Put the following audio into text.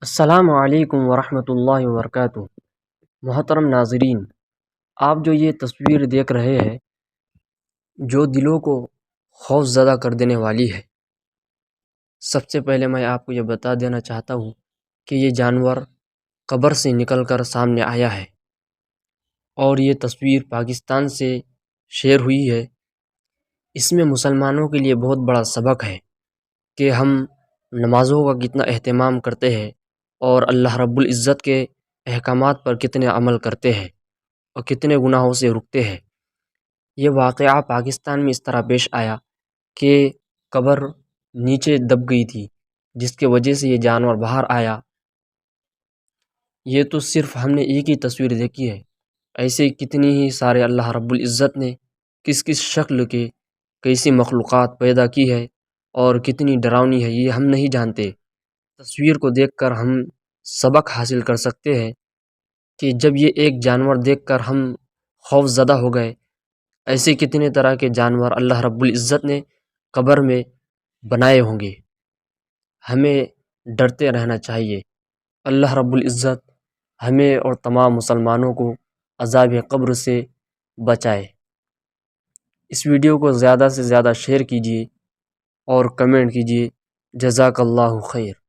السلام علیکم ورحمۃ اللہ وبرکاتہ۔ محترم ناظرین، آپ جو یہ تصویر دیکھ رہے ہیں جو دلوں کو خوف زدہ کر دینے والی ہے، سب سے پہلے میں آپ کو یہ بتا دینا چاہتا ہوں کہ یہ جانور قبر سے نکل کر سامنے آیا ہے، اور یہ تصویر پاکستان سے شیئر ہوئی ہے۔ اس میں مسلمانوں کے لیے بہت بڑا سبق ہے کہ ہم نمازوں کا کتنا اہتمام کرتے ہیں اور اللہ رب العزت کے احکامات پر کتنے عمل کرتے ہیں اور کتنے گناہوں سے رکتے ہیں۔ یہ واقعہ پاکستان میں اس طرح پیش آیا کہ قبر نیچے دب گئی تھی، جس کی وجہ سے یہ جانور باہر آیا۔ یہ تو صرف ہم نے ایک ہی تصویر دیکھی ہے، ایسے کتنی ہی سارے اللہ رب العزت نے کس کس شکل کے کیسی مخلوقات پیدا کی ہے اور کتنی ڈراؤنی ہے، یہ ہم نہیں جانتے۔ تصویر کو دیکھ کر ہم سبق حاصل کر سکتے ہیں کہ جب یہ ایک جانور دیکھ کر ہم خوف زدہ ہو گئے، ایسے کتنے طرح کے جانور اللہ رب العزت نے قبر میں بنائے ہوں گے۔ ہمیں ڈرتے رہنا چاہیے۔ اللہ رب العزت ہمیں اور تمام مسلمانوں کو عذاب قبر سے بچائے۔ اس ویڈیو کو زیادہ سے زیادہ شیئر کیجیے اور کمنٹ کیجیے۔ جزاک اللہ خیر۔